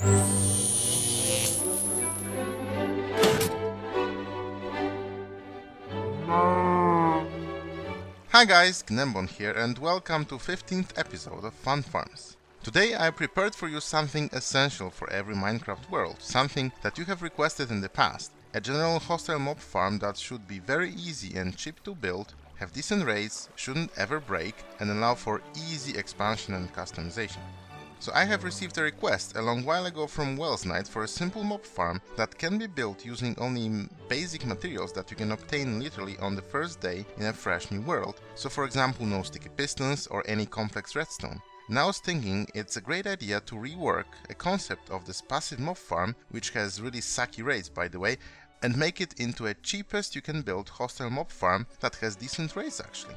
Hi guys, Gnembon here and welcome to 15th episode of Fun Farms. Today I prepared for you something essential for every Minecraft world, something that you have requested in the past. A general hostile mob farm that should be very easy and cheap to build, have decent raids, shouldn't ever break, and allow for easy expansion and customization. So I have received a request a long while ago from Wells Knight for a simple mob farm that can be built using only basic materials that you can obtain literally on the first day in a fresh new world. So for example, no sticky pistons or any complex redstone. Now I was thinking it's a great idea to rework a concept of this passive mob farm, which has really sucky raids by the way, and make it into a cheapest you can build hostile mob farm that has decent raids actually.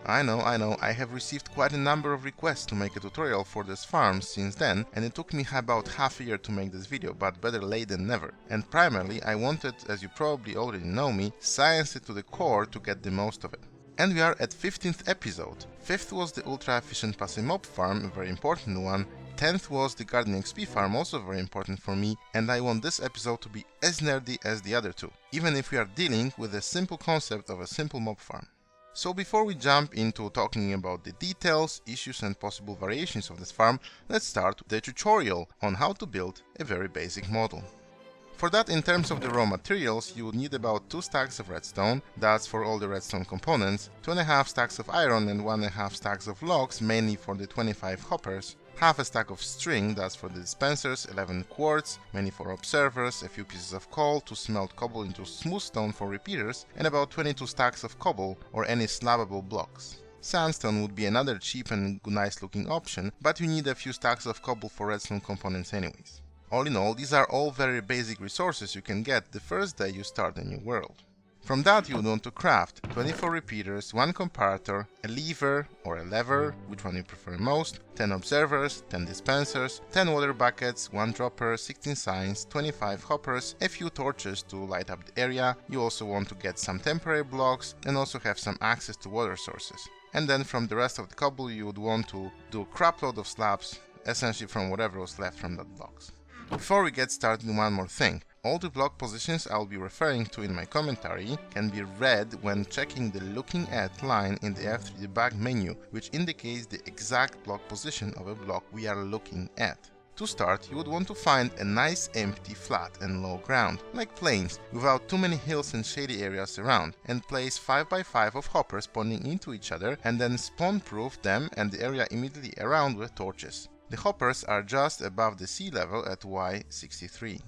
I know, I have received quite a number of requests to make a tutorial for this farm since then, and it took me about half a year to make this video, but better late than never. And primarily I wanted, as you probably already know me, science it to the core to get the most of it. And we are at 15th episode. 5th was the ultra efficient passive mob farm, a very important one. 10th was the garden XP farm, also very important for me, and I want this episode to be as nerdy as the other two, even if we are dealing with the simple concept of a simple mob farm. So before we jump into talking about the details, issues and possible variations of this farm, let's start with the tutorial on how to build a very basic model. For that, in terms of the raw materials, you would need about 2 stacks of redstone, that's for all the redstone components, 2.5 stacks of iron and 1.5 stacks of logs, mainly for the 25 hoppers, half a stack of string, that's for the dispensers, 11 quartz, mainly for observers, a few pieces of coal to smelt cobble into smooth stone for repeaters, and about 22 stacks of cobble or any slabbable blocks. Sandstone would be another cheap and nice looking option, but you need a few stacks of cobble for redstone components anyways. All in all, these are all very basic resources you can get the first day you start a new world. From that you would want to craft 24 repeaters, 1 comparator, a lever or a lever, which one you prefer most, 10 observers, 10 dispensers, 10 water buckets, 1 dropper, 16 signs, 25 hoppers, a few torches to light up the area. You also want to get some temporary blocks and also have some access to water sources. And then from the rest of the cobble you would want to do a crap load of slabs, essentially from whatever was left from that blocks. Before we get started, one more thing. All the block positions I'll be referring to in my commentary can be read when checking the looking at line in the F3 debug menu, which indicates the exact block position of a block we are looking at. To start, you would want to find a nice empty flat and low ground, like plains, without too many hills and shady areas around, and place 5x5 of hoppers spawning into each other and then spawn-proof them and the area immediately around with torches. The hoppers are just above the sea level at Y63.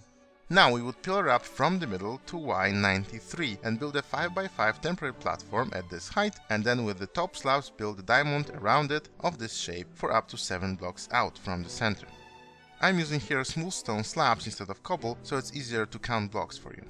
Now we would pillar up from the middle to Y93 and build a 5x5 temporary platform at this height, and then with the top slabs build a diamond around it of this shape for up to 7 blocks out from the center. I'm using here smooth stone slabs instead of cobble, so it's easier to count blocks for you.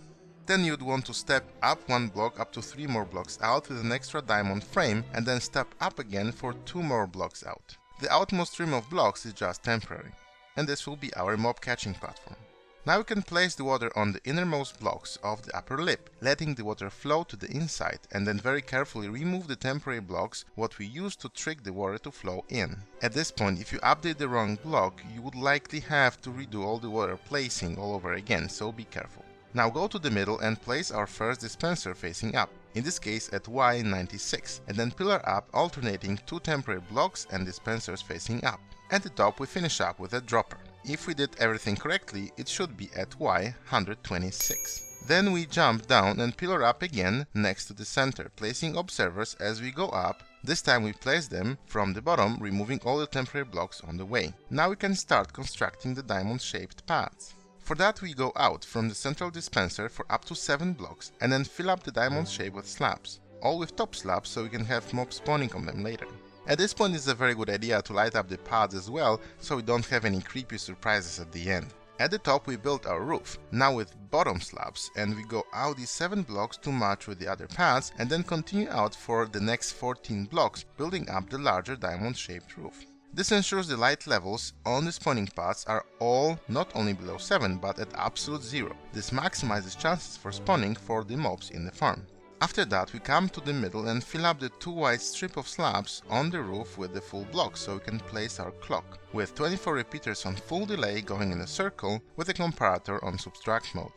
Then you'd want to step up 1 block up to 3 more blocks out with an extra diamond frame, and then step up again for 2 more blocks out. The outmost rim of blocks is just temporary, and this will be our mob catching platform. Now we can place the water on the innermost blocks of the upper lip, letting the water flow to the inside, and then very carefully remove the temporary blocks what we used to trick the water to flow in. At this point, if you update the wrong block, you would likely have to redo all the water placing all over again, so be careful. Now go to the middle and place our first dispenser facing up, in this case at Y96, and then pillar up alternating 2 temporary blocks and dispensers facing up. At the top we finish up with a dropper. If we did everything correctly, it should be at Y126. Then we jump down and pillar up again next to the center, placing observers as we go up. This time we place them from the bottom, removing all the temporary blocks on the way. Now we can start constructing the diamond-shaped paths. For that we go out from the central dispenser for up to 7 blocks and then fill up the diamond shape with slabs, all with top slabs so we can have mobs spawning on them later. At this point it's a very good idea to light up the paths as well so we don't have any creepy surprises at the end. At the top we built our roof, now with bottom slabs, and we go out these 7 blocks to match with the other paths and then continue out for the next 14 blocks, building up the larger diamond-shaped roof. This ensures the light levels on the spawning paths are all not only below 7 but at absolute 0. This maximizes chances for spawning for the mobs in the farm. After that, we come to the middle and fill up the 2 wide strip of slabs on the roof with the full block so we can place our clock, with 24 repeaters on full delay going in a circle with a comparator on subtract mode.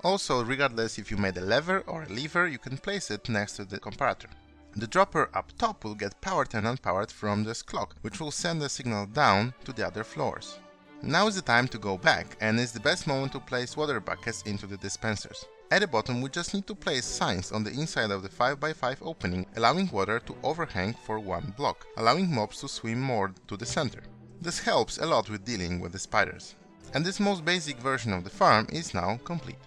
Also, regardless if you made a lever or a lever, you can place it next to the comparator. The dropper up top will get powered and unpowered from this clock, which will send the signal down to the other floors. Now is the time to go back, and it's the best moment to place water buckets into the dispensers. At the bottom, we just need to place signs on the inside of the 5x5 opening, allowing water to overhang for 1 block, allowing mobs to swim more to the center. This helps a lot with dealing with the spiders. And this most basic version of the farm is now complete.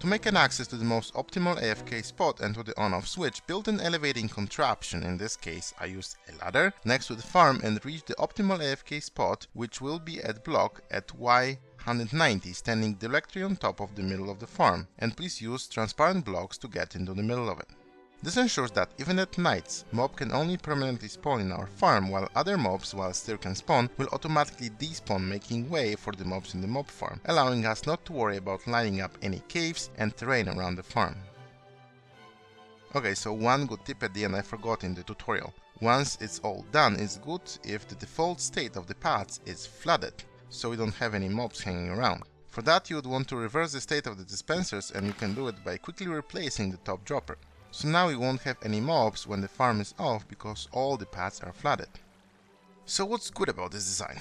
To make an access to the most optimal AFK spot and to the on-off switch, build an elevating contraption. In this case, I used a ladder next to the farm and reached the optimal AFK spot, which will be at block at Y190, standing directly on top of the middle of the farm, and please use transparent blocks to get into the middle of it. This ensures that even at nights, mob can only permanently spawn in our farm, while other mobs, while still can spawn, will automatically despawn, making way for the mobs in the mob farm, allowing us not to worry about lining up any caves and terrain around the farm. Okay, so one good tip at the end I forgot in the tutorial. Once it's all done, it's good if the default state of the paths is flooded, so we don't have any mobs hanging around. For that, you would want to reverse the state of the dispensers, and you can do it by quickly replacing the top dropper. So now we won't have any mobs when the farm is off because all the paths are flooded. So what's good about this design?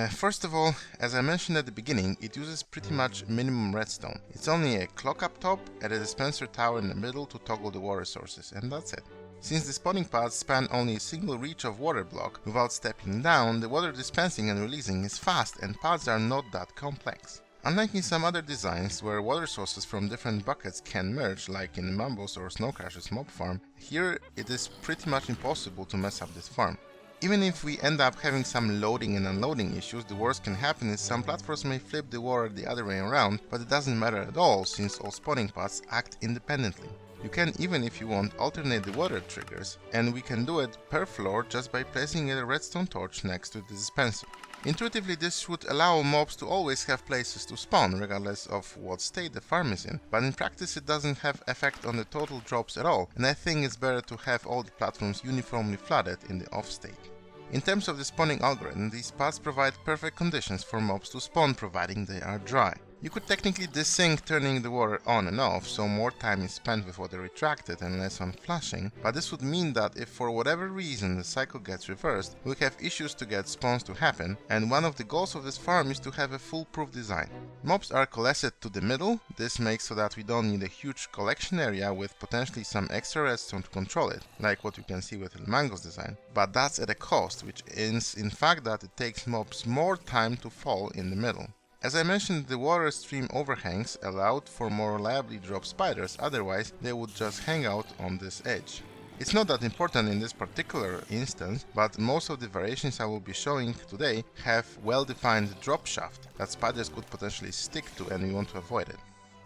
First of all, as I mentioned at the beginning, it uses pretty much minimum redstone. It's only a clock up top and a dispenser tower in the middle to toggle the water sources, and that's it. Since the spawning paths span only a single reach of water block without stepping down, the water dispensing and releasing is fast and paths are not that complex. Unlike in some other designs where water sources from different buckets can merge, like in Mambos or Snow Crash's mob farm, here it is pretty much impossible to mess up this farm. Even if we end up having some loading and unloading issues, the worst can happen is some platforms may flip the water the other way around, but it doesn't matter at all since all spawning paths act independently. You can, even if you want, alternate the water triggers, and we can do it per floor just by placing a redstone torch next to the dispenser. Intuitively, this should allow mobs to always have places to spawn, regardless of what state the farm is in, but in practice it doesn't have effect on the total drops at all, and I think it's better to have all the platforms uniformly flooded in the off state. In terms of the spawning algorithm, these paths provide perfect conditions for mobs to spawn providing they are dry. You could technically desync turning the water on and off, so more time is spent with water retracted and less on flushing, but this would mean that if for whatever reason the cycle gets reversed, we'll have issues to get spawns to happen, and one of the goals of this farm is to have a foolproof design. Mobs are coalesced to the middle. This makes so that we don't need a huge collection area with potentially some extra redstone to control it, like what you can see with El Mango's design, but that's at a cost, which is in fact that it takes mobs more time to fall in the middle. As I mentioned, the water stream overhangs allowed for more reliably drop spiders, otherwise they would just hang out on this edge. It's not that important in this particular instance, but most of the variations I will be showing today have well-defined drop shaft that spiders could potentially stick to, and we want to avoid it.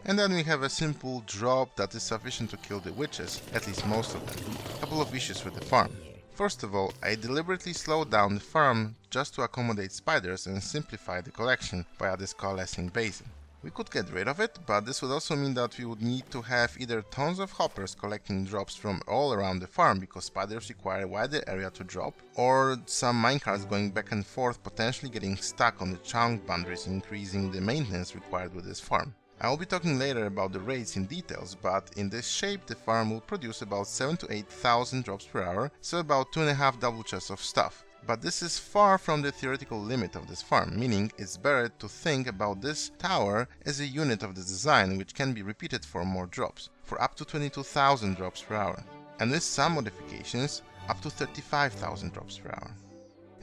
And then we have a simple drop that is sufficient to kill the witches, at least most of them. A couple of issues with the farm. First of all, I deliberately slowed down the farm just to accommodate spiders and simplify the collection via this coalescing basin. We could get rid of it, but this would also mean that we would need to have either tons of hoppers collecting drops from all around the farm because spiders require a wider area to drop, or some minecarts going back and forth potentially getting stuck on the chunk boundaries, increasing the maintenance required with this farm. I will be talking later about the raids in details, but in this shape the farm will produce about 7,000 to 8,000 drops per hour, so about 2.5 double chests of stuff. But this is far from the theoretical limit of this farm, meaning it's better to think about this tower as a unit of the design which can be repeated for more drops, for up to 22,000 drops per hour, and with some modifications up to 35,000 drops per hour.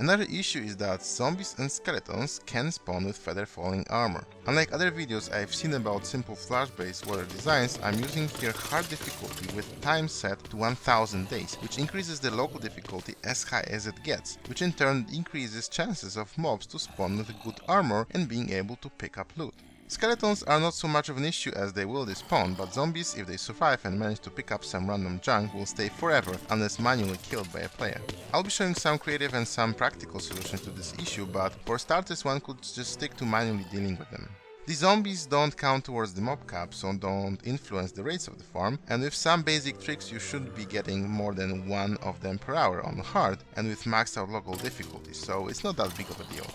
Another issue is that zombies and skeletons can spawn with feather falling armor. Unlike other videos I've seen about simple flash-based water designs, I'm using here hard difficulty with time set to 1000 days, which increases the local difficulty as high as it gets, which in turn increases chances of mobs to spawn with good armor and being able to pick up loot. Skeletons are not so much of an issue as they will despawn, but zombies, if they survive and manage to pick up some random junk, will stay forever unless manually killed by a player. I'll be showing some creative and some practical solutions to this issue, but for starters one could just stick to manually dealing with them. The zombies don't count towards the mob cap, so don't influence the rates of the farm, and with some basic tricks you should be getting more than one of them per hour on hard and with maxed out local difficulty, so it's not that big of a deal.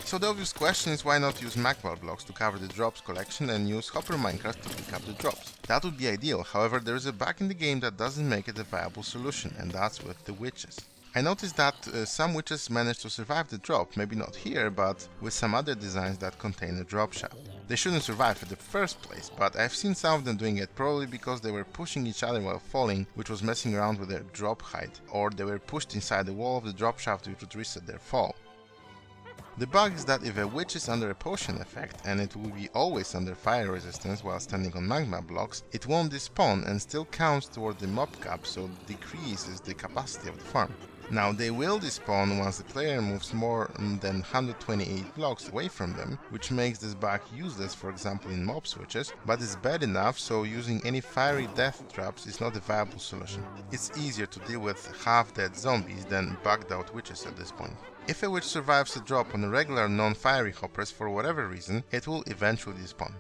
So the obvious question is, why not use magma blocks to cover the drops collection and use Hopper Minecraft to pick up the drops? That would be ideal, however there is a bug in the game that doesn't make it a viable solution, and that's with the witches. I noticed that some witches manage to survive the drop, maybe not here, but with some other designs that contain a drop shaft. They shouldn't survive in the first place, but I've seen some of them doing it, probably because they were pushing each other while falling, which was messing around with their drop height, or they were pushed inside the wall of the drop shaft which would reset their fall. The bug is that if a witch is under a potion effect, and it will be always under fire resistance while standing on magma blocks, it won't despawn and still counts toward the mob cap, so decreases the capacity of the farm. Now they will despawn once the player moves more than 128 blocks away from them, which makes this bug useless, for example in mob switches, but it's bad enough so using any fiery death traps is not a viable solution. It's easier to deal with half-dead zombies than bugged out witches at this point. If a witch survives a drop on regular non-fiery hoppers for whatever reason, it will eventually despawn.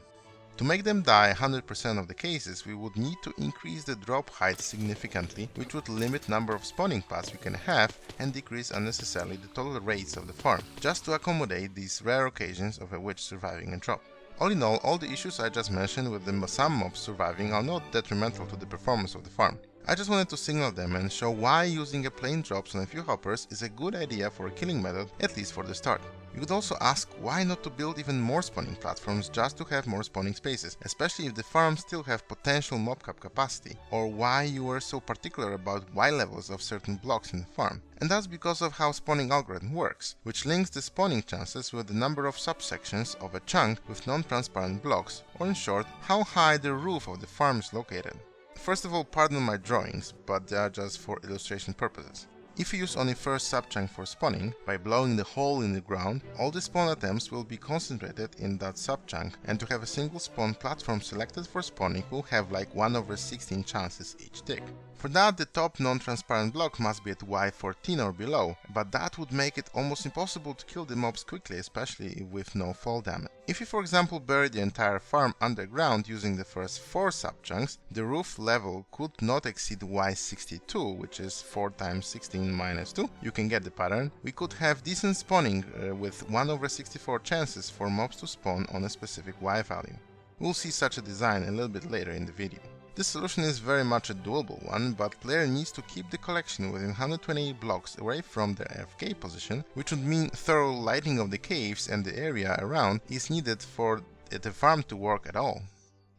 To make them die 100% of the cases, we would need to increase the drop height significantly, which would limit number of spawning paths we can have and decrease unnecessarily the total rates of the farm, just to accommodate these rare occasions of a witch surviving a drop. All in all the issues I just mentioned with some mobs surviving are not detrimental to the performance of the farm. I just wanted to signal them and show why using a plain drops on a few hoppers is a good idea for a killing method, at least for the start. You could also ask why not to build even more spawning platforms just to have more spawning spaces, especially if the farms still have potential mob cap capacity, or why you were so particular about Y levels of certain blocks in the farm. And that's because of how spawning algorithm works, which links the spawning chances with the number of subsections of a chunk with non-transparent blocks, or in short, how high the roof of the farm is located. First of all, pardon my drawings, but they are just for illustration purposes. If you use only first subchunk for spawning, by blowing the hole in the ground, all the spawn attempts will be concentrated in that subchunk, and to have a single spawn platform selected for spawning will have like 1/16 chances each tick. For that, the top non-transparent block must be at Y14 or below, but that would make it almost impossible to kill the mobs quickly, especially with no fall damage. If you for example bury the entire farm underground using the first 4 subchunks, the roof level could not exceed Y62, which is 4 times 16 minus 2. You can get the pattern. We could have decent spawning with 1/64 chances for mobs to spawn on a specific Y value. We'll see such a design a little bit later in the video. This solution is very much a doable one, but player needs to keep the collection within 128 blocks away from their AFK position, which would mean thorough lighting of the caves and the area around is needed for the farm to work at all.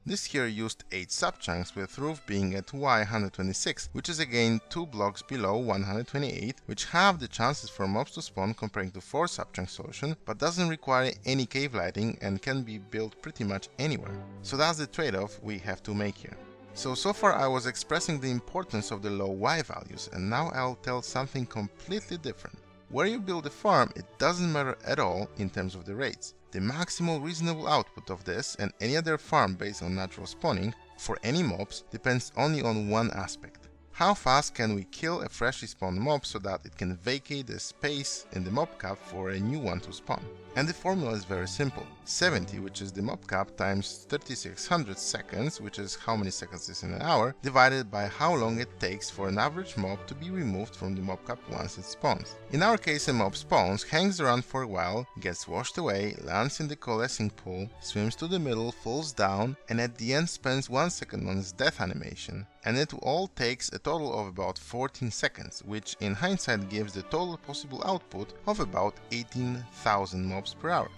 This here used 8 subchunks with roof being at Y126, which is again 2 blocks below 128, which have the chances for mobs to spawn comparing to 4 subchunk solution, but doesn't require any cave lighting and can be built pretty much anywhere. So that's the trade-off we have to make here. So far I was expressing the importance of the low Y values, and now I'll tell something completely different. Where you build a farm, it doesn't matter at all in terms of the rates. The maximal reasonable output of this and any other farm based on natural spawning for any mobs depends only on one aspect. How fast can we kill a freshly spawned mob so that it can vacate the space in the mob cap for a new one to spawn? And the formula is very simple. 70, which is the mob cap, times 3600 seconds, which is how many seconds is in an hour, divided by how long it takes for an average mob to be removed from the mob cap once it spawns. In our case, a mob spawns, hangs around for a while, gets washed away, lands in the coalescing pool, swims to the middle, falls down, and at the end spends 1 second on its death animation. And it all takes a total of about 14 seconds, which in hindsight gives the total possible output of about 18,000 mobs per hour.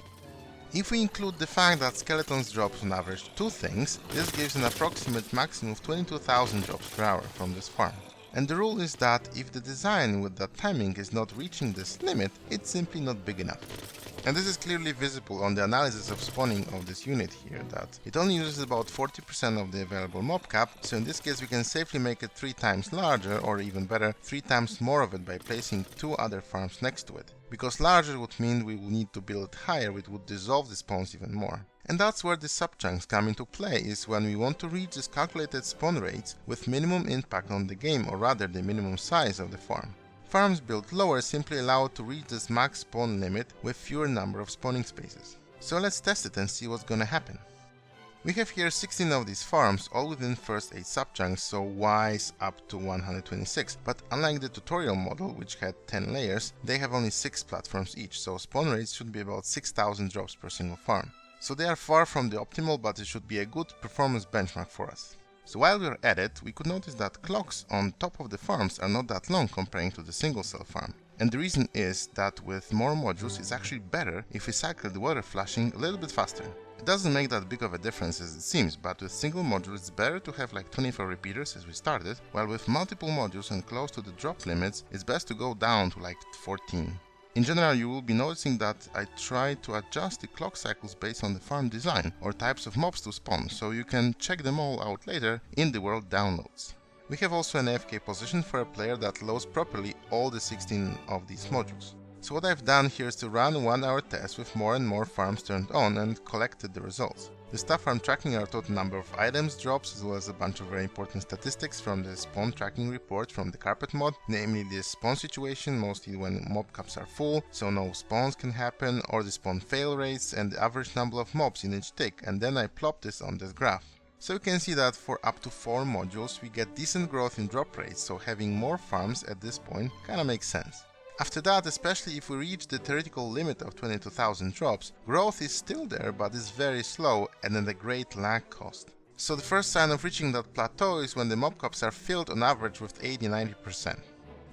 If we include the fact that skeletons drop on average 2 things, this gives an approximate maximum of 22,000 drops per hour from this farm. And the rule is that if the design with that timing is not reaching this limit, it's simply not big enough. And this is clearly visible on the analysis of spawning of this unit here, that it only uses about 40% of the available mob cap, so in this case we can safely make it 3 times larger, or even better, 3 times more of it by placing 2 other farms next to it. Because larger would mean we will need to build it higher, which would dissolve the spawns even more. And that's where the subchunks come into play, is when we want to reach these calculated spawn rates with minimum impact on the game, or rather the minimum size of the farm. Farms built lower simply allow it to reach this max spawn limit with fewer number of spawning spaces. So let's test it and see what's gonna happen. We have here 16 of these farms, all within first 8 subchunks, so wise up to 126, but unlike the tutorial model, which had 10 layers, they have only 6 platforms each, so spawn rates should be about 6000 drops per single farm. So they are far from the optimal, but it should be a good performance benchmark for us. So while we are at it, we could notice that clocks on top of the farms are not that long comparing to the single cell farm. And the reason is that with more modules it's actually better if we cycle the water flushing a little bit faster. It doesn't make that big of a difference as it seems, but with single modules it's better to have like 24 repeaters as we started, while with multiple modules and close to the drop limits it's best to go down to like 14. In general, you will be noticing that I try to adjust the clock cycles based on the farm design or types of mobs to spawn, so you can check them all out later in the world downloads. We have also an AFK position for a player that loads properly all the 16 of these modules. So what I've done here is to run a 1-hour test with more and more farms turned on and collected the results. The stuff I'm tracking are total number of items drops, as well as a bunch of very important statistics from the spawn tracking report from the carpet mod, namely the spawn situation, mostly when mob cups are full, so no spawns can happen, or the spawn fail rates and the average number of mobs in each tick, and then I plop this on this graph. So you can see that for up to 4 modules we get decent growth in drop rates, so having more farms at this point kinda makes sense. After that, especially if we reach the theoretical limit of 22,000 drops, growth is still there but is very slow and at a great lag cost. So the first sign of reaching that plateau is when the mob cups are filled on average with 80–90%.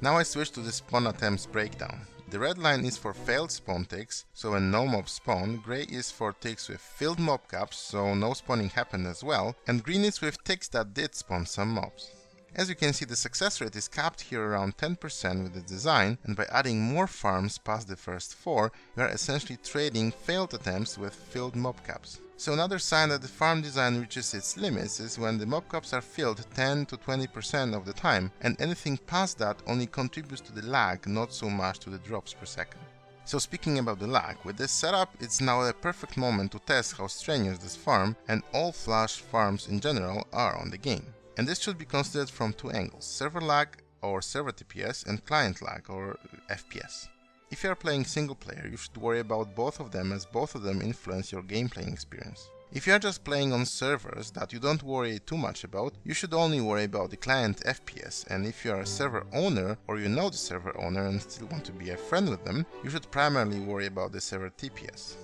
Now I switch to the spawn attempts breakdown. The red line is for failed spawn ticks, so when no mobs spawn, grey is for ticks with filled mob cups, so no spawning happened as well, and green is with ticks that did spawn some mobs. As you can see, the success rate is capped here around 10% with the design, and by adding more farms past the first 4, we are essentially trading failed attempts with filled mob caps. So another sign that the farm design reaches its limits is when the mob caps are filled 10 to 20% of the time, and anything past that only contributes to the lag, not so much to the drops per second. So speaking about the lag, with this setup it's now a perfect moment to test how strenuous this farm and all flash farms in general are on the game. And this should be considered from 2 angles: server lag or server TPS and client lag or FPS. If you are playing single player, you should worry about both of them, as both of them influence your game playing experience. If you are just playing on servers that you don't worry too much about, you should only worry about the client FPS, and if you are a server owner or you know the server owner and still want to be a friend with them, you should primarily worry about the server TPS.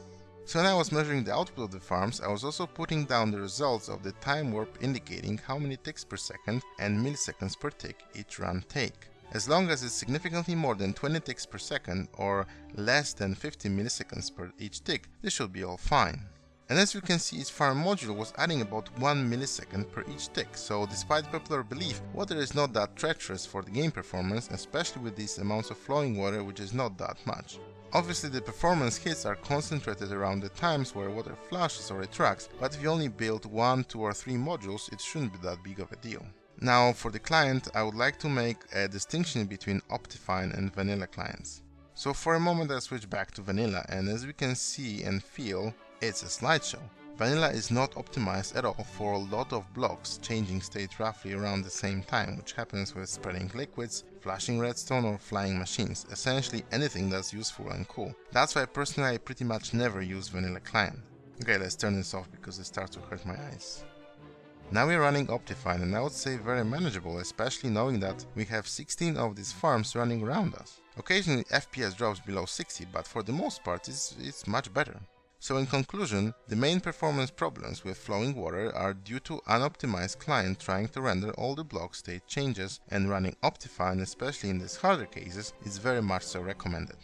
So when I was measuring the output of the farms, I was also putting down the results of the time warp indicating how many ticks per second and milliseconds per tick each run take. As long as it's significantly more than 20 ticks per second or less than 50 milliseconds per each tick, this should be all fine. And as you can see, each farm module was adding about 1 millisecond per each tick, so despite popular belief, water is not that treacherous for the game performance, especially with these amounts of flowing water, which is not that much. Obviously the performance hits are concentrated around the times where water flushes or retracts, but if you only build 1, 2 or 3 modules, it shouldn't be that big of a deal. Now for the client, I would like to make a distinction between Optifine and vanilla clients. So for a moment I switch back to vanilla, and as we can see and feel, it's a slideshow. Vanilla is not optimized at all for a lot of blocks changing state roughly around the same time, which happens with spreading liquids, flashing redstone or flying machines, essentially anything that's useful and cool. That's why personally I pretty much never use vanilla client. Okay, let's turn this off because it starts to hurt my eyes. Now we're running Optifine, and I would say very manageable, especially knowing that we have 16 of these farms running around us. Occasionally FPS drops below 60, but for the most part it's much better. So in conclusion, the main performance problems with flowing water are due to unoptimized client trying to render all the block state changes, and running Optifine, especially in these harder cases, is very much so recommended.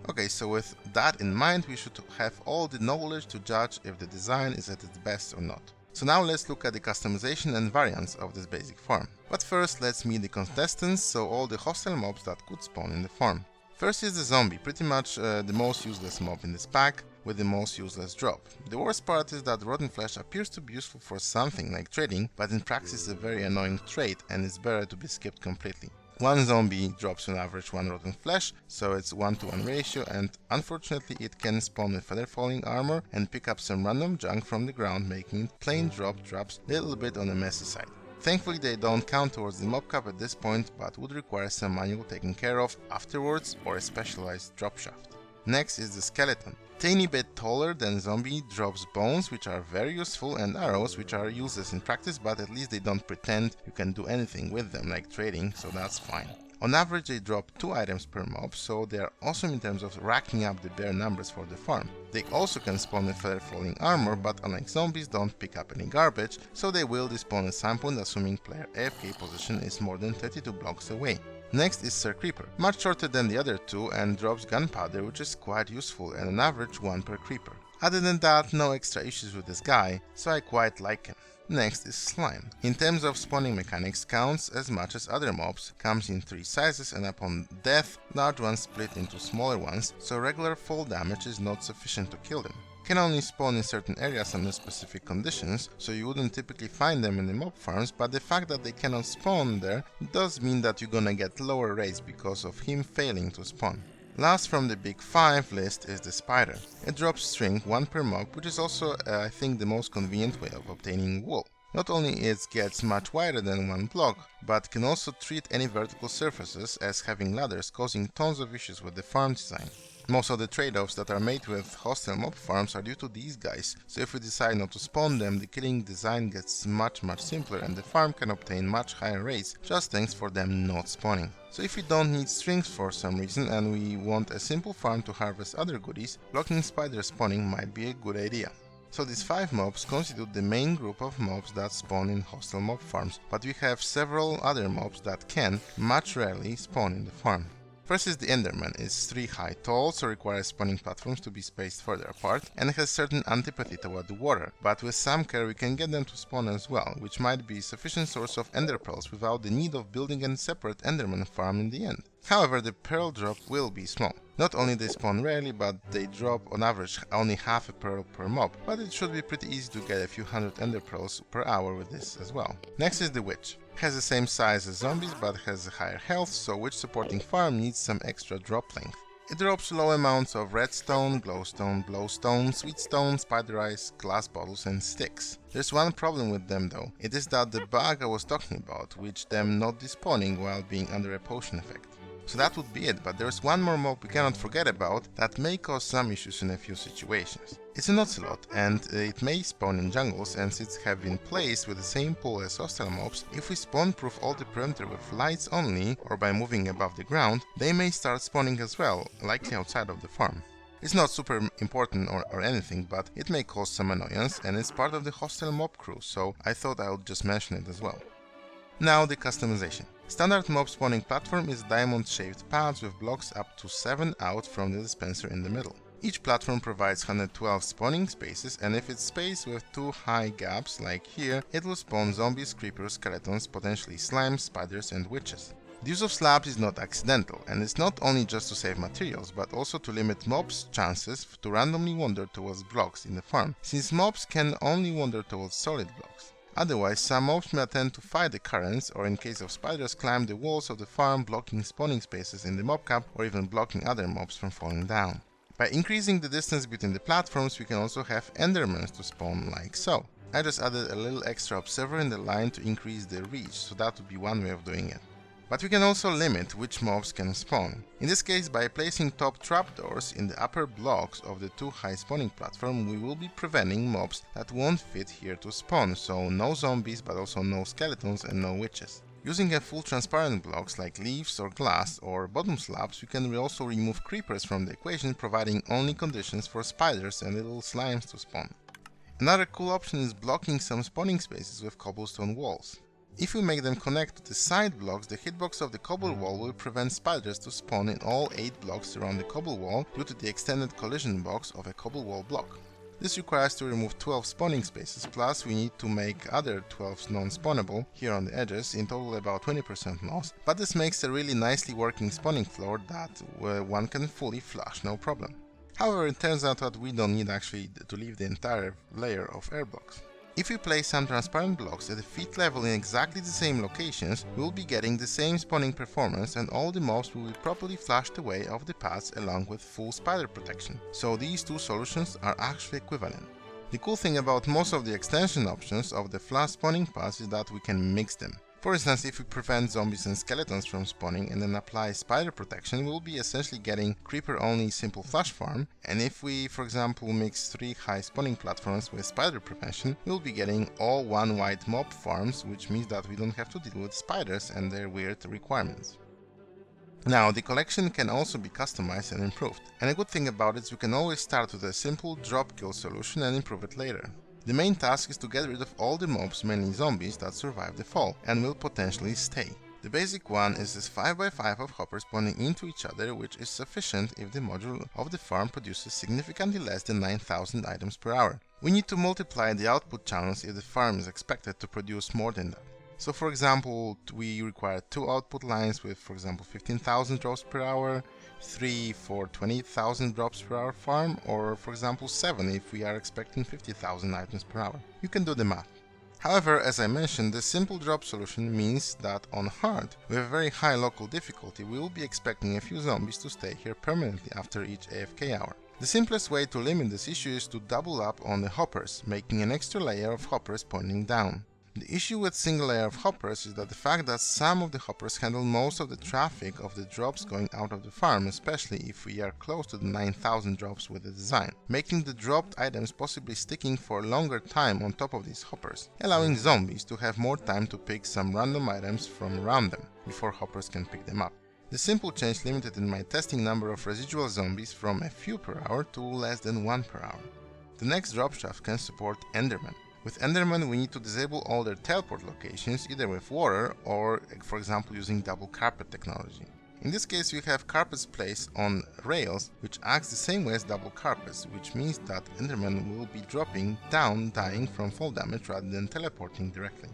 Okay, so with that in mind, we should have all the knowledge to judge if the design is at its best or not. So now let's look at the customization and variants of this basic farm. But first let's meet the contestants, so all the hostile mobs that could spawn in the farm. First is the zombie, pretty much the most useless mob in this pack, with the most useless drop. The worst part is that rotten flesh appears to be useful for something like trading, but in practice is a very annoying trait and is better to be skipped completely. One zombie drops on average 1 rotten flesh, so it's 1-to-1 ratio, and unfortunately it can spawn with feather falling armor and pick up some random junk from the ground, making it plain drops a little bit on the messy side. Thankfully they don't count towards the mob cap at this point, but would require some manual taking care of afterwards or a specialized drop shaft. Next is the skeleton. Tiny bit taller than zombie, drops bones which are very useful and arrows which are useless in practice, but at least they don't pretend you can do anything with them like trading, so that's fine. On average they drop 2 items per mob, so they are awesome in terms of racking up the bare numbers for the farm. They also can spawn with feather falling armor, but unlike zombies don't pick up any garbage, so they will despawn at some point assuming player AFK position is more than 32 blocks away. Next is Sir Creeper, much shorter than the other two and drops gunpowder, which is quite useful and an average 1 per creeper. Other than that, no extra issues with this guy, so I quite like him. Next is Slime. In terms of spawning mechanics, counts as much as other mobs, comes in 3 sizes and upon death, large ones split into smaller ones, so regular fall damage is not sufficient to kill them. Can only spawn in certain areas under specific conditions, so you wouldn't typically find them in the mob farms, but the fact that they cannot spawn there does mean that you're gonna get lower rates because of him failing to spawn. Last from the big 5 list is the spider. It drops string 1 per mob, which is also I think the most convenient way of obtaining wool. Not only it gets much wider than 1 block, but can also treat any vertical surfaces as having ladders, causing tons of issues with the farm design. Most of the trade-offs that are made with hostile mob farms are due to these guys, so if we decide not to spawn them, the killing design gets much simpler and the farm can obtain much higher rates just thanks for them not spawning. So if we don't need strings for some reason and we want a simple farm to harvest other goodies, blocking spider spawning might be a good idea. So these 5 mobs constitute the main group of mobs that spawn in hostile mob farms, but we have several other mobs that can, much rarely, spawn in the farm. First is the Enderman. It's 3 high tall, so requires spawning platforms to be spaced further apart, and has certain antipathy toward the water, but with some care we can get them to spawn as well, which might be a sufficient source of ender pearls without the need of building a separate Enderman farm in the end. However, the pearl drop will be small. Not only they spawn rarely, but they drop on average only half a pearl per mob, but it should be pretty easy to get a few hundred ender pearls per hour with this as well. Next is the witch. Has the same size as zombies but has a higher health, so witch supporting farm needs some extra drop length. It drops low amounts of redstone, glowstone, sweet stone, spider eyes, glass bottles and sticks. There's one problem with them though. It is that the bug I was talking about, which them not despawning while being under a potion effect. So that would be it, but there's one more mob we cannot forget about that may cause some issues in a few situations. It's an ocelot, and it may spawn in jungles, and since have been placed with the same pool as hostile mobs, if we spawn-proof all the perimeter with lights only, or by moving above the ground, they may start spawning as well, likely outside of the farm. It's not super important or anything, but it may cause some annoyance, and it's part of the hostile mob crew, so I thought I would just mention it as well. Now the customization. Standard mob spawning platform is diamond-shaped paths with blocks up to 7 out from the dispenser in the middle. Each platform provides 112 spawning spaces, and if it's spaced with 2 high gaps like here, it will spawn zombies, creepers, skeletons, potentially slimes, spiders and witches. The use of slabs is not accidental, and it's not only just to save materials, but also to limit mobs' chances to randomly wander towards blocks in the farm, since mobs can only wander towards solid blocks. Otherwise, some mobs may attempt to fight the currents, or in case of spiders, climb the walls of the farm, blocking spawning spaces in the mob cap, or even blocking other mobs from falling down. By increasing the distance between the platforms, we can also have endermans to spawn like so. I just added a little extra observer in the line to increase the reach, so that would be one way of doing it. But we can also limit which mobs can spawn. In this case, by placing top trapdoors in the upper blocks of the 2 high spawning platform, we will be preventing mobs that won't fit here to spawn, so no zombies but also no skeletons and no witches. Using a full transparent blocks like leaves or glass or bottom slabs, we can also remove creepers from the equation, providing only conditions for spiders and little slimes to spawn. Another cool option is blocking some spawning spaces with cobblestone walls. If we make them connect to the side blocks, the hitbox of the cobble wall will prevent spiders to spawn in all 8 blocks around the cobble wall due to the extended collision box of a cobble wall block. This requires to remove 12 spawning spaces, plus we need to make other 12 non-spawnable here on the edges, in total about 20% loss, but this makes a really nicely working spawning floor that one can fully flush no problem. However, it turns out that we don't need actually to leave the entire layer of air blocks. If we place some transparent blocks at the feet level in exactly the same locations, we will be getting the same spawning performance and all the mobs will be properly flushed away off the paths along with full spider protection. So these two solutions are actually equivalent. The cool thing about most of the extension options of the flush spawning paths is that we can mix them. For instance, if we prevent zombies and skeletons from spawning and then apply spider protection, we'll be essentially getting creeper-only simple flush farm, and if we, for example, mix 3 high spawning platforms with spider prevention, we'll be getting all one wide mob farms, which means that we don't have to deal with spiders and their weird requirements. Now, the collection can also be customized and improved, and a good thing about it is we can always start with a simple drop kill solution and improve it later. The main task is to get rid of all the mobs, mainly zombies, that survive the fall and will potentially stay. The basic one is this 5x5 of hoppers spawning into each other, which is sufficient if the module of the farm produces significantly less than 9,000 items per hour. We need to multiply the output channels if the farm is expected to produce more than that. So for example, we require 2 output lines with, for example, 15,000 drops per hour, 3 for 20,000 drops per hour farm, or for example 7 if we are expecting 50,000 items per hour. You can do the math. However, as I mentioned, the simple drop solution means that on hard, with a very high local difficulty, we will be expecting a few zombies to stay here permanently after each AFK hour. The simplest way to limit this issue is to double up on the hoppers, making an extra layer of hoppers pointing down. The issue with single layer of hoppers is that the fact that some of the hoppers handle most of the traffic of the drops going out of the farm, especially if we are close to the 9,000 drops with the design, making the dropped items possibly sticking for a longer time on top of these hoppers, allowing zombies to have more time to pick some random items from around them before hoppers can pick them up. The simple change limited in my testing number of residual zombies from a few per hour to less than 1 per hour. The next drop shaft can support Endermen. With Endermen, we need to disable all their teleport locations, either with water or, for example, using double carpet technology. In this case, we have carpets placed on rails, which acts the same way as double carpets, which means that Endermen will be dropping down, dying from fall damage rather than teleporting directly.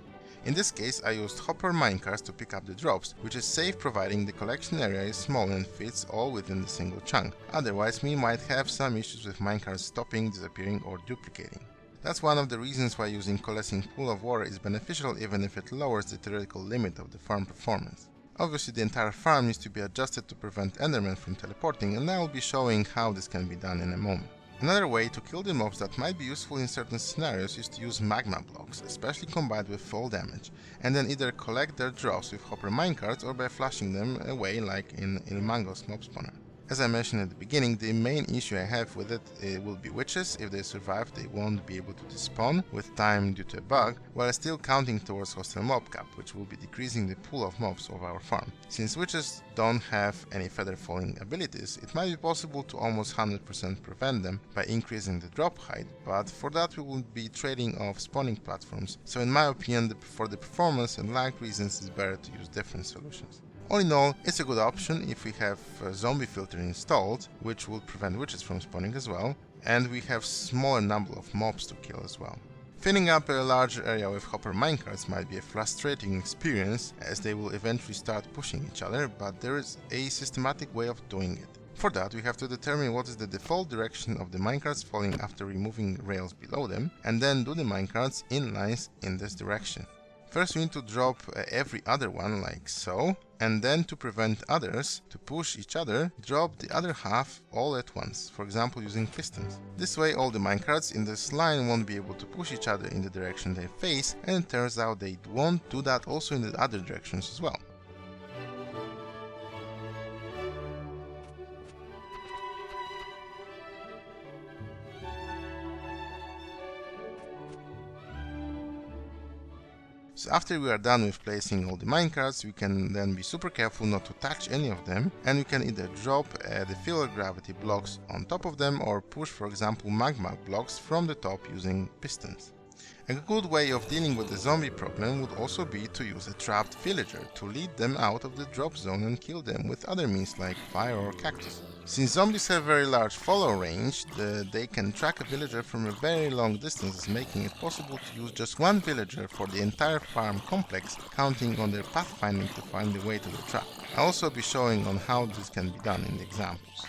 In this case, I used hopper minecarts to pick up the drops, which is safe providing the collection area is small and fits all within the single chunk. Otherwise, we might have some issues with minecarts stopping, disappearing or duplicating. That's one of the reasons why using coalescing pool of water is beneficial, even if it lowers the theoretical limit of the farm performance. Obviously, the entire farm needs to be adjusted to prevent Endermen from teleporting, and I will be showing how this can be done in a moment. Another way to kill the mobs that might be useful in certain scenarios is to use magma blocks, especially combined with fall damage, and then either collect their drops with hopper minecarts or by flashing them away like in Ilmango's mob spawner. As I mentioned at the beginning, the main issue I have with it will be witches. If they survive, they won't be able to despawn with time due to a bug, while still counting towards hostile mob cap, which will be decreasing the pool of mobs of our farm. Since witches don't have any feather falling abilities, it might be possible to almost 100% prevent them by increasing the drop height, but for that we will be trading off spawning platforms, so in my opinion, for the performance and lag reasons, it's better to use different solutions. All in all, it's a good option if we have a zombie filter installed, which will prevent witches from spawning as well, and we have smaller number of mobs to kill as well. Filling up a larger area with hopper minecarts might be a frustrating experience, as they will eventually start pushing each other, but there is a systematic way of doing it. For that, we have to determine what is the default direction of the minecarts falling after removing rails below them, and then do the minecarts in lines in this direction. First we need to drop every other one like so, and then to prevent others to push each other, drop the other half all at once, for example using pistons. This way all the minecarts in this line won't be able to push each other in the direction they face, and it turns out they won't do that also in the other directions as well. So after we are done with placing all the minecarts, we can then be super careful not to touch any of them, and we can either drop the filler gravity blocks on top of them or push, for example, magma blocks from the top using pistons. A good way of dealing with the zombie problem would also be to use a trapped villager to lead them out of the drop zone and kill them with other means like fire or cactus. Since zombies have very large follow range, they can track a villager from a very long distance, making it possible to use just one villager for the entire farm complex, counting on their pathfinding to find the way to the trap. I'll also be showing on how this can be done in the examples.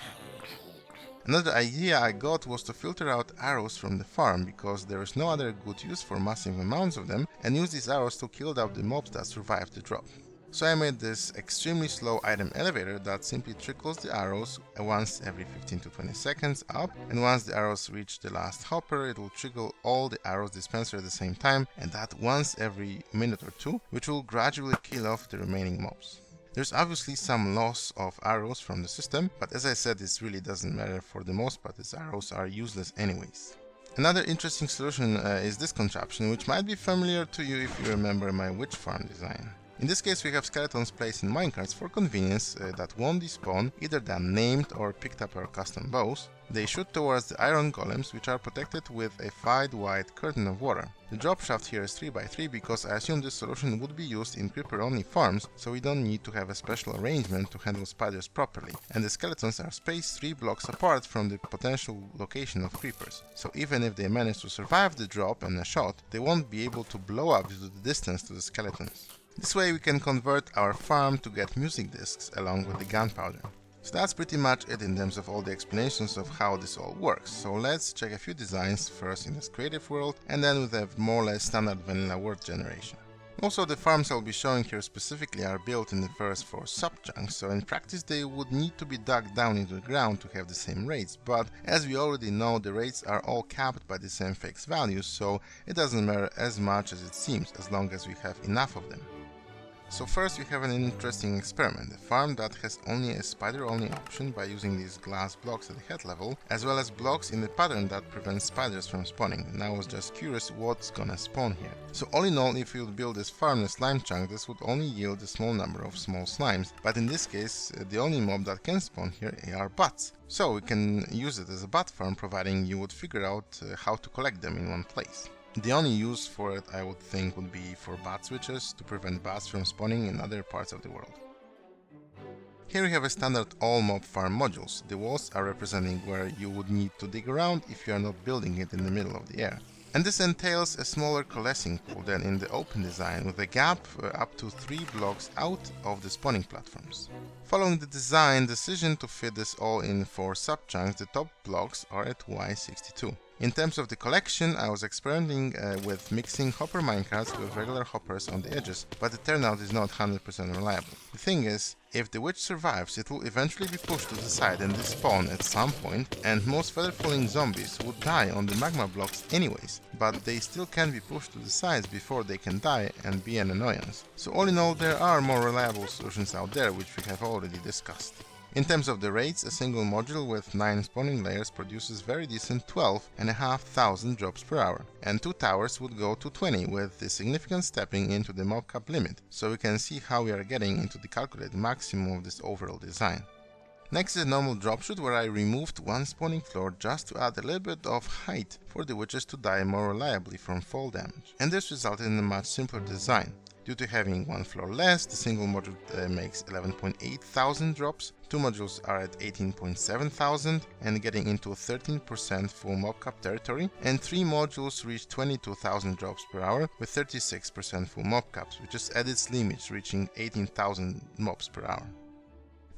Another idea I got was to filter out arrows from the farm, because there is no other good use for massive amounts of them, and use these arrows to kill out the mobs that survive the drop. So I made this extremely slow item elevator that simply trickles the arrows once every 15 to 20 seconds up, and once the arrows reach the last hopper, it will trickle all the arrows dispenser at the same time, and that once every minute or two, which will gradually kill off the remaining mobs. There's obviously some loss of arrows from the system, but as I said, this really doesn't matter for the most part, as arrows are useless anyways. Another interesting solution is this contraption, which might be familiar to you if you remember my witch farm design. In this case, we have skeletons placed in minecarts for convenience that won't despawn, either than named or picked up our custom bows. They shoot towards the iron golems, which are protected with a 5-wide curtain of water. The drop shaft here is 3x3 because I assume this solution would be used in creeper-only farms, so we don't need to have a special arrangement to handle spiders properly. And the skeletons are spaced 3 blocks apart from the potential location of creepers, so even if they manage to survive the drop and a shot, they won't be able to blow up due to the distance to the skeletons. This way we can convert our farm to get music discs along with the gunpowder. So that's pretty much it in terms of all the explanations of how this all works. So let's check a few designs first in this creative world and then with a more or less standard vanilla word generation. Also, the farms I'll be showing here specifically are built in the first 4 sub-chunks, so in practice they would need to be dug down into the ground to have the same rates, but as we already know, the rates are all capped by the same fixed values, so it doesn't matter as much as it seems as long as we have enough of them. So first we have an interesting experiment, a farm that has only a spider-only option by using these glass blocks at the head level, as well as blocks in the pattern that prevents spiders from spawning, and I was just curious what's gonna spawn here. So all in all, if you would build this farm in a slime chunk, this would only yield a small number of small slimes, but in this case the only mob that can spawn here are bats. So we can use it as a bat farm, providing you would figure out how to collect them in one place. The only use for it, I would think, would be for bat switches to prevent bats from spawning in other parts of the world. Here we have a standard all mob farm modules. The walls are representing where you would need to dig around if you are not building it in the middle of the air. And this entails a smaller coalescing pool than in the open design, with a gap up to 3 blocks out of the spawning platforms. Following the design decision to fit this all in 4 sub-chunks, the top blocks are at Y62. In terms of the collection, I was experimenting with mixing hopper minecarts with regular hoppers on the edges, but the turnout is not 100% reliable. The thing is, if the witch survives, it will eventually be pushed to the side and despawn at some point, and most feather-falling zombies would die on the magma blocks anyways, but they still can be pushed to the sides before they can die and be an annoyance. So all in all, there are more reliable solutions out there, which we have already discussed. In terms of the rates, a single module with 9 spawning layers produces very decent 12,500 drops per hour, and 2 towers would go to 20 with a significant stepping into the mob cap limit, so we can see how we are getting into the calculated maximum of this overall design. Next is a normal drop chute where I removed 1 spawning floor just to add a little bit of height for the witches to die more reliably from fall damage, and this resulted in a much simpler design. Due to having 1 floor less, the single module makes 11.8 thousand drops, 2 modules are at 18.7 thousand and getting into 13% full mob cap territory, and 3 modules reach 22,000 drops per hour with 36% full mob caps, which is at its limits, reaching 18,000 mobs per hour.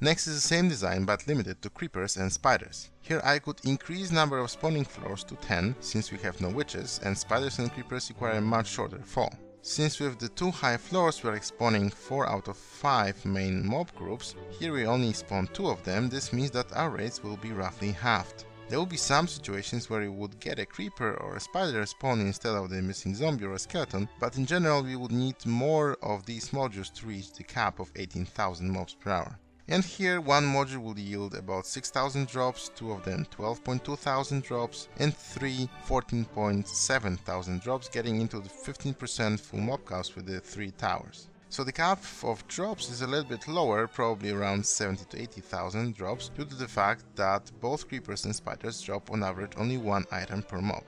Next is the same design but limited to creepers and spiders. Here I could increase number of spawning floors to 10 since we have no witches, and spiders and creepers require a much shorter fall. Since with the 2 high floors we are spawning 4 out of 5 main mob groups, here we only spawn 2 of them, this means that our rates will be roughly halved. There will be some situations where we would get a creeper or a spider spawn instead of the missing zombie or a skeleton, but in general we would need more of these modules to reach the cap of 18,000 mobs per hour. And here 1 module will yield about 6,000 drops, 2 of them 12.2 thousand drops, and 3 14.7 thousand drops, getting into the 15% full mob caps with the 3 towers. So the cap of drops is a little bit lower, probably around 70 to 80,000 drops, due to the fact that both creepers and spiders drop on average only 1 item per mob.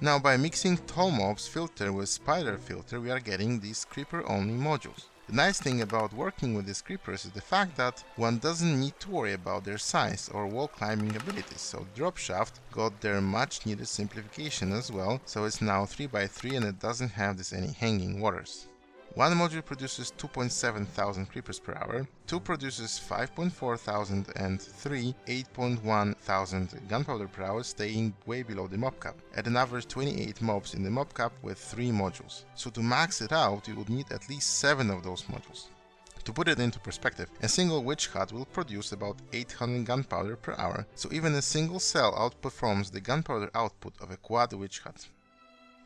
Now by mixing tall mobs filter with spider filter, we are getting these creeper only modules. The nice thing about working with these creepers is the fact that one doesn't need to worry about their size or wall climbing abilities, so drop shaft got their much needed simplification as well, so it's now 3x3 and it doesn't have this any hanging waters. One module produces 2,700 creepers per hour, 2 produces 5,400 and 3 8,100 gunpowder per hour, staying way below the mob cap. At an average 28 mobs in the mob cap with 3 modules. So to max it out, you would need at least 7 of those modules. To put it into perspective, a single witch hut will produce about 800 gunpowder per hour, so even a single cell outperforms the gunpowder output of a quad witch hut.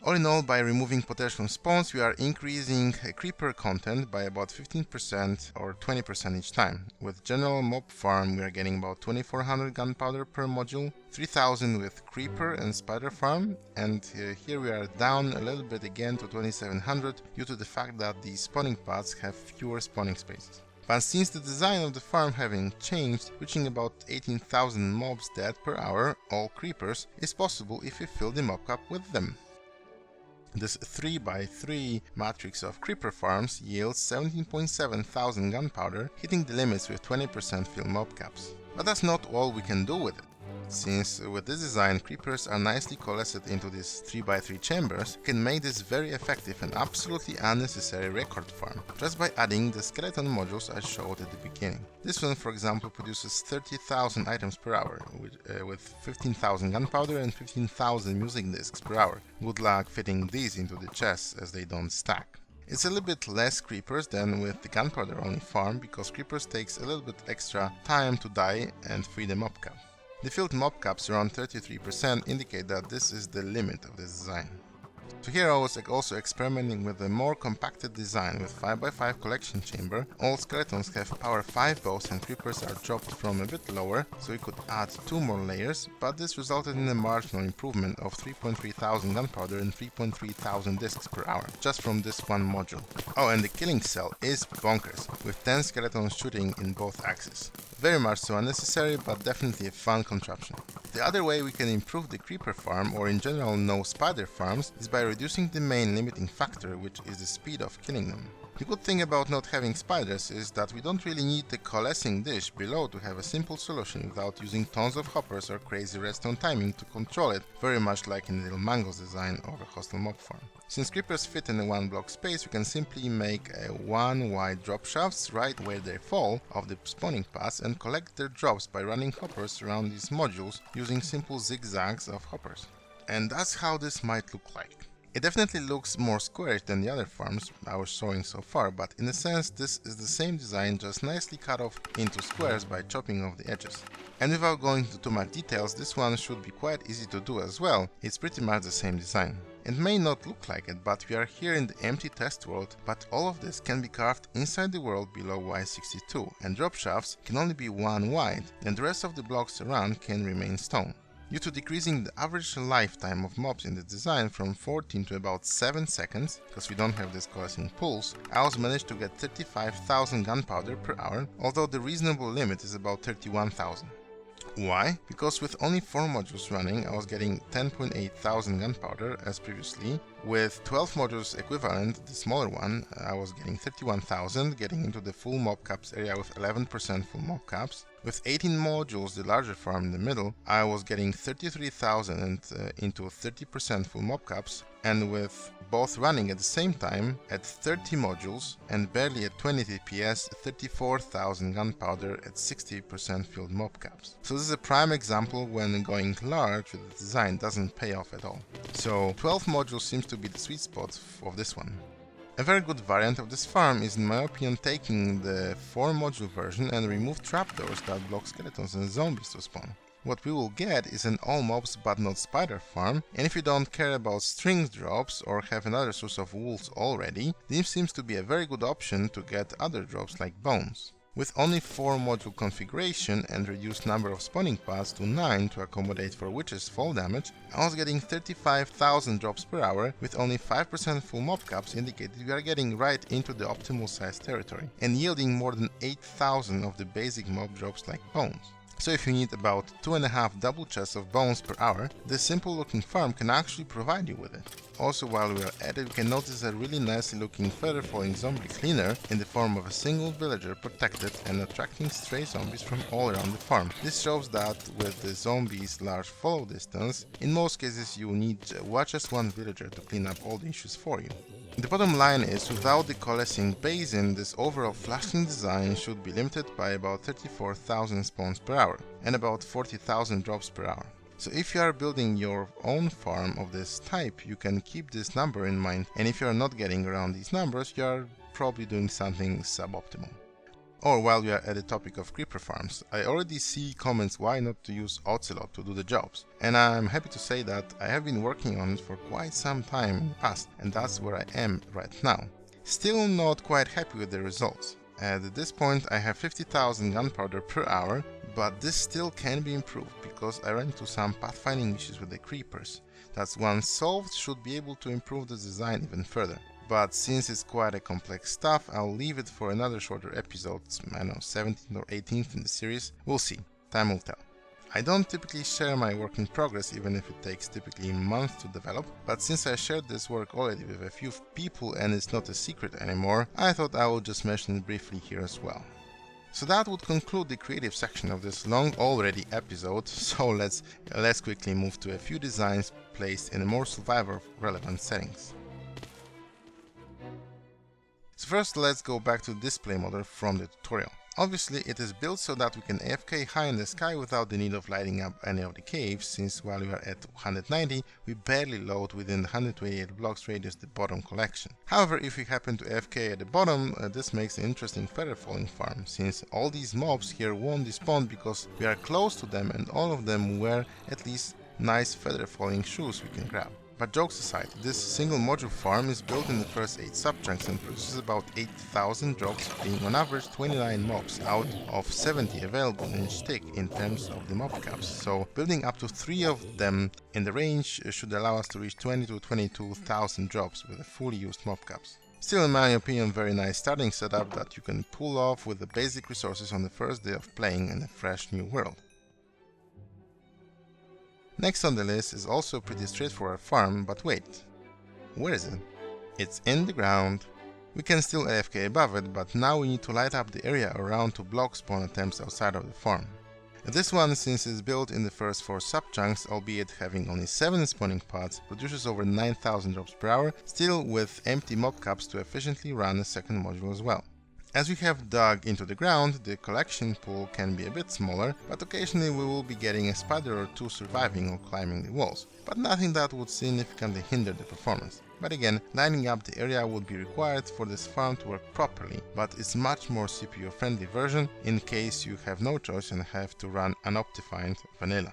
All in all, by removing potential spawns, we are increasing creeper content by about 15% or 20% each time. With general mob farm, we are getting about 2400 gunpowder per module, 3000 with creeper and spider farm, and here we are down a little bit again to 2700 due to the fact that the spawning paths have fewer spawning spaces. But since the design of the farm having changed, reaching about 18,000 mobs dead per hour, all creepers, is possible if you fill the mob cap with them. This 3x3 matrix of creeper farms yields 17,700 gunpowder, hitting the limits with 20% fill mob caps. But that's not all we can do with it. Since with this design creepers are nicely coalesced into these 3x3 chambers, you can make this very effective and absolutely unnecessary record farm, just by adding the skeleton modules I showed at the beginning. This one, for example, produces 30,000 items per hour, with 15,000 gunpowder and 15,000 music discs per hour. Good luck fitting these into the chests as they don't stack. It's a little bit less creepers than with the gunpowder only farm, because creepers takes a little bit extra time to die and free the mob cap. The filled mob caps around 33% indicate that this is the limit of this design. So here I was also experimenting with a more compacted design with 5x5 collection chamber. All skeletons have power 5 bows and creepers are dropped from a bit lower, so we could add 2 more layers, but this resulted in a marginal improvement of 3,300 gunpowder and 3,300 discs per hour, just from this one module. Oh, and the killing cell is bonkers, with 10 skeletons shooting in both axes. Very much so unnecessary, but definitely a fun contraption. The other way we can improve the creeper farm, or in general no spider farms, is by reducing the main limiting factor, which is the speed of killing them. The good thing about not having spiders is that we don't really need the coalescing dish below to have a simple solution without using tons of hoppers or crazy redstone timing to control it, very much like in Little Mango's design of a hostile mob farm. Since creepers fit in a 1 block space, we can simply make a 1 wide drop shafts right where they fall of the spawning paths and collect their drops by running hoppers around these modules using simple zigzags of hoppers. And that's how this might look like. It definitely looks more squarish than the other farms I was showing so far, but in a sense this is the same design, just nicely cut off into squares by chopping off the edges. And without going into too much details, this one should be quite easy to do as well. It's pretty much the same design. It may not look like it, but we are here in the empty test world, but all of this can be carved inside the world below Y62, and drop shafts can only be 1 wide, and the rest of the blocks around can remain stone. Due to decreasing the average lifetime of mobs in the design from 14 to about 7 seconds, because we don't have this coalescing pulse, I also managed to get 35,000 gunpowder per hour, although the reasonable limit is about 31,000. Why? Because with only 4 modules running, I was getting 10,800 gunpowder as previously. With 12 modules equivalent, the smaller one, I was getting 31,000, getting into the full mob caps area with 11% full mob caps. With 18 modules, the larger farm in the middle, I was getting 33,000 and into 30% full mob caps, and with both running at the same time at 30 modules and barely at 20 TPS, 34,000 gunpowder at 60% filled mob caps. So this is a prime example when going large with the design doesn't pay off at all. So 12 modules seems to be the sweet spot of this one. A very good variant of this farm is, in my opinion, taking the 4 module version and remove trapdoors that block skeletons and zombies to spawn. What we will get is an all mobs but not spider farm, and if you don't care about string drops or have another source of wolves already, this seems to be a very good option to get other drops like bones. With only 4 module configuration and reduced number of spawning paths to 9 to accommodate for witches fall damage, I was getting 35,000 drops per hour with only 5% full mob caps, indicated we are getting right into the optimal size territory, and yielding more than 8,000 of the basic mob drops like bones. So if you need about 2.5 double chests of bones per hour, this simple looking farm can actually provide you with it. Also, while we are at it, we can notice a really nicely looking feather falling zombie cleaner in the form of a single villager protected and attracting stray zombies from all around the farm. This shows that with the zombies' large follow distance, in most cases you need just one villager to clean up all the issues for you. The bottom line is, without the coalescing basin, this overall flashing design should be limited by about 34,000 spawns per hour and about 40,000 drops per hour. So if you are building your own farm of this type, you can keep this number in mind, and if you are not getting around these numbers, you are probably doing something suboptimal. Or while we are at the topic of creeper farms, I already see comments why not to use Ocelot to do the jobs, and I'm happy to say that I have been working on it for quite some time in the past, and that's where I am right now. Still not quite happy with the results. At this point I have 50,000 gunpowder per hour, but this still can be improved because I ran into some pathfinding issues with the creepers that once solved should be able to improve the design even further. But since it's quite a complex stuff, I'll leave it for another shorter episode, I don't know, 17th or 18th in the series. We'll see, time will tell. I don't typically share my work in progress, even if it takes typically months to develop, but since I shared this work already with a few people and it's not a secret anymore, I thought I would just mention it briefly here as well. So that would conclude the creative section of this long already episode, so let's quickly move to a few designs placed in more survivor relevant settings. So first let's go back to the display model from the tutorial. Obviously it is built so that we can AFK high in the sky without the need of lighting up any of the caves, since while we are at 190 we barely load within the 128 blocks radius the bottom collection. However, if we happen to AFK at the bottom, this makes an interesting feather falling farm, since all these mobs here won't despawn because we are close to them and all of them wear at least nice feather falling shoes we can grab. But jokes aside, this single module farm is built in the first 8 subchunks and produces about 8,000 drops, being on average 29 mobs out of 70 available in each tick in terms of the mob caps. So building up to 3 of them in the range should allow us to reach 20 to 22,000 drops with a fully used mob caps. Still, in my opinion, very nice starting setup that you can pull off with the basic resources on the first day of playing in a fresh new world. Next on the list is also a pretty straightforward farm, but wait, where is it? It's in the ground. We can still AFK above it, but now we need to light up the area around to block spawn attempts outside of the farm. This one, since it's built in the first 4 subchunks, albeit having only 7 spawning pods, produces over 9,000 drops per hour, still with empty mob caps to efficiently run the second module as well. As we have dug into the ground, the collection pool can be a bit smaller, but occasionally we will be getting a spider or 2 surviving or climbing the walls, but nothing that would significantly hinder the performance. But again, lining up the area would be required for this farm to work properly, but it's much more CPU friendly version in case you have no choice and have to run unoptified vanilla.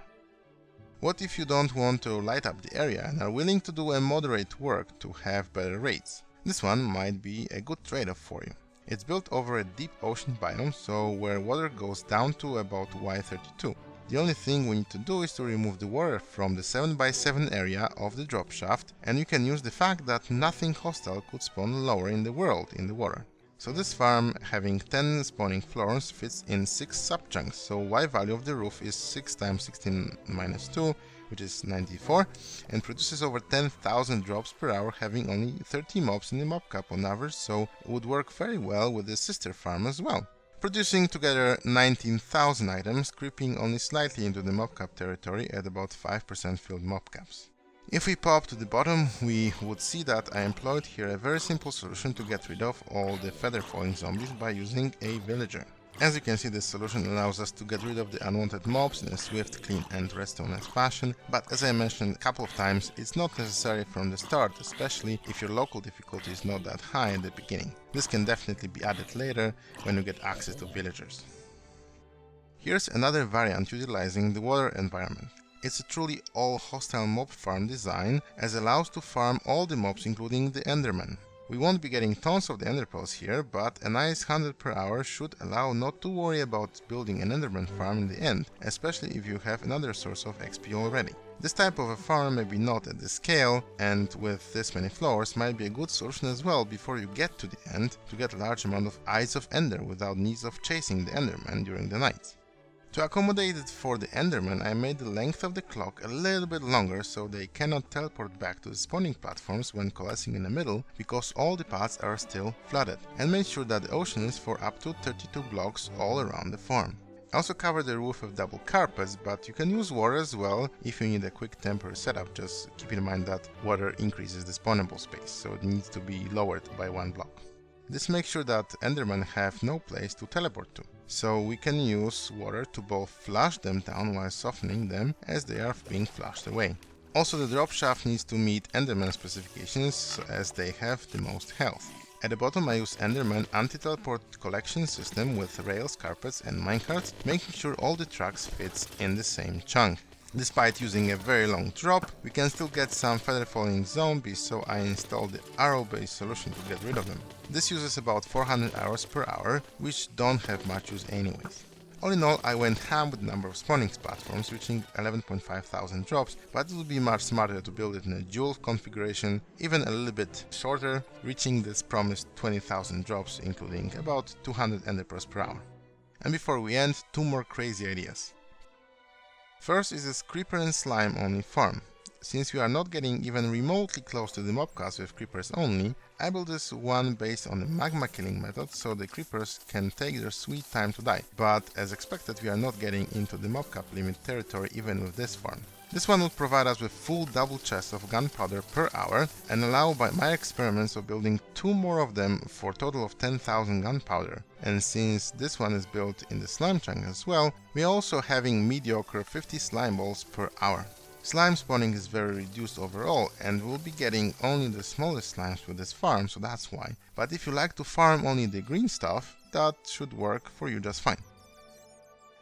What if you don't want to light up the area and are willing to do a moderate work to have better rates? This one might be a good trade-off for you. It's built over a deep ocean biome, so where water goes down to about Y32. The only thing we need to do is to remove the water from the 7x7 area of the drop shaft, and you can use the fact that nothing hostile could spawn lower in the world in the water. So this farm, having 10 spawning floors, fits in 6 subchunks, so Y value of the roof is 6 times 16 minus 2, which is 94, and produces over 10,000 drops per hour, having only 30 mobs in the mob cap on average, so it would work very well with the sister farm as well. Producing together 19,000 items, creeping only slightly into the mob cap territory at about 5% filled mob caps. If we pop to the bottom, we would see that I employed here a very simple solution to get rid of all the feather falling zombies by using a villager. As you can see, this solution allows us to get rid of the unwanted mobs in a swift, clean and redstone-esque fashion, but as I mentioned a couple of times, it's not necessary from the start, especially if your local difficulty is not that high at the beginning. This can definitely be added later when you get access to villagers. Here's another variant utilizing the water environment. It's a truly all hostile mob farm design, as it allows to farm all the mobs including the enderman. We won't be getting tons of the ender pearls here, but a nice 100 per hour should allow not to worry about building an enderman farm in the end, especially if you have another source of XP already. This type of a farm, maybe not at this scale and with this many floors, might be a good solution as well before you get to the end to get a large amount of Eyes of Ender without needs of chasing the enderman during the night. To accommodate it for the enderman, I made the length of the clock a little bit longer so they cannot teleport back to the spawning platforms when coalescing in the middle, because all the paths are still flooded, and made sure that the ocean is for up to 32 blocks all around the farm. I also covered the roof with double carpets, but you can use water as well if you need a quick temporary setup. Just keep in mind that water increases the spawnable space, so it needs to be lowered by 1 block. This makes sure that Endermen have no place to teleport to, so we can use water to both flush them down while softening them as they are being flushed away. Also, the drop shaft needs to meet Enderman specifications as they have the most health. At the bottom I use Enderman anti-teleport collection system with rails, carpets and minecarts, making sure all the tracks fits in the same chunk. Despite using a very long drop, we can still get some feather falling zombies, so I installed the arrow-based solution to get rid of them. This uses about 400 arrows per hour, which don't have much use anyways. All in all, I went ham with the number of spawning platforms, reaching 11,500 drops, but it would be much smarter to build it in a dual configuration, even a little bit shorter, reaching this promised 20,000 drops, including about 200 ender pearls per hour. And before we end, 2 more crazy ideas. First is this creeper and slime only farm. Since we are not getting even remotely close to the mobcast with creepers only, I built this one based on the magma killing method, so the creepers can take their sweet time to die. But as expected, we are not getting into the mobcap limit territory even with this farm. This one would provide us with full double chests of gunpowder per hour and allow by my experiments of building 2 more of them for a total of 10,000 gunpowder. And since this one is built in the slime chunk as well, we are also having mediocre 50 slime balls per hour. Slime spawning is very reduced overall, and we'll be getting only the smallest slimes with this farm, so that's why. But if you like to farm only the green stuff, that should work for you just fine.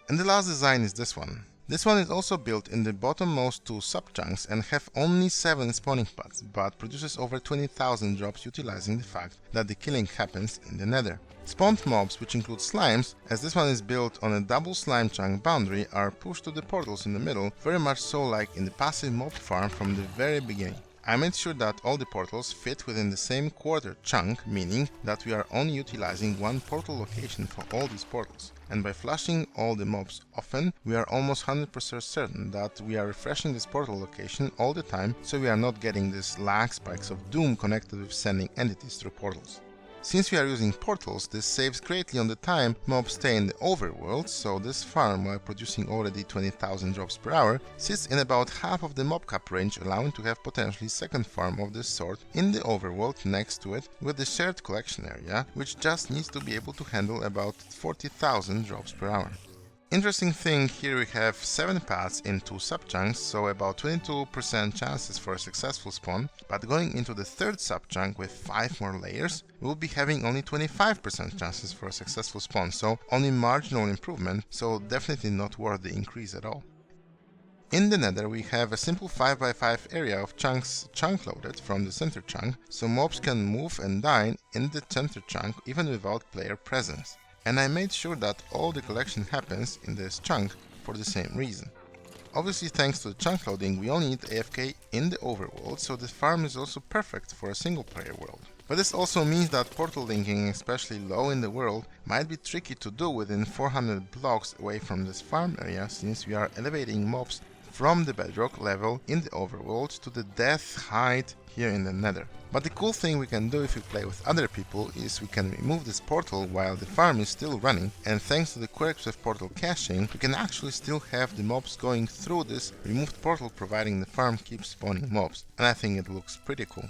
And the last design is this one. This one is also built in the bottommost 2 sub-chunks and have only 7 spawning pods, but produces over 20,000 drops utilizing the fact that the killing happens in the Nether. Spawned mobs, which include slimes, as this one is built on a double slime chunk boundary, are pushed to the portals in the middle, very much so like in the passive mob farm from the very beginning. I made sure that all the portals fit within the same quarter chunk, meaning that we are only utilizing 1 portal location for all these portals. And by flushing all the mobs often, we are almost 100% certain that we are refreshing this portal location all the time, so we are not getting these lag spikes of doom connected with sending entities through portals. Since we are using portals, this saves greatly on the time mobs stay in the overworld, so this farm, while producing already 20,000 drops per hour, sits in about half of the mobcap range, allowing to have potentially second farm of this sort in the overworld next to it with the shared collection area, which just needs to be able to handle about 40,000 drops per hour. Interesting thing, here we have 7 paths in 2 sub-chunks, so about 22% chances for a successful spawn, but going into the 3rd sub-chunk with 5 more layers, we will be having only 25% chances for a successful spawn, so only marginal improvement, so definitely not worth the increase at all. In the Nether we have a simple 5x5 area of chunks chunk-loaded from the center chunk, so mobs can move and die in the center chunk even without player presence. And I made sure that all the collection happens in this chunk for the same reason. Obviously, thanks to the chunk loading, we only need AFK in the overworld, so this farm is also perfect for a single player world. But this also means that portal linking, especially low in the world, might be tricky to do within 400 blocks away from this farm area, since we are elevating mobs from the bedrock level in the overworld to the death height here in the Nether. But the cool thing we can do if we play with other people is we can remove this portal while the farm is still running, and thanks to the quirks with portal caching, we can actually still have the mobs going through this removed portal, providing the farm keeps spawning mobs, and I think it looks pretty cool.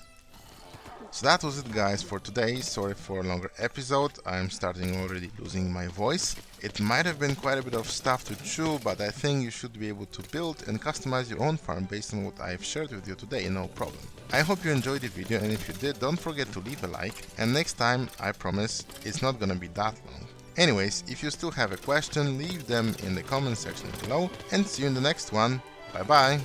So that was it guys for today. Sorry for a longer episode, I'm starting already losing my voice. It might have been quite a bit of stuff to chew, but I think you should be able to build and customize your own farm based on what I've shared with you today, no problem. I hope you enjoyed the video, and if you did, don't forget to leave a like, and next time, I promise, it's not gonna be that long. Anyways, if you still have a question, leave them in the comment section below, and see you in the next one. Bye bye!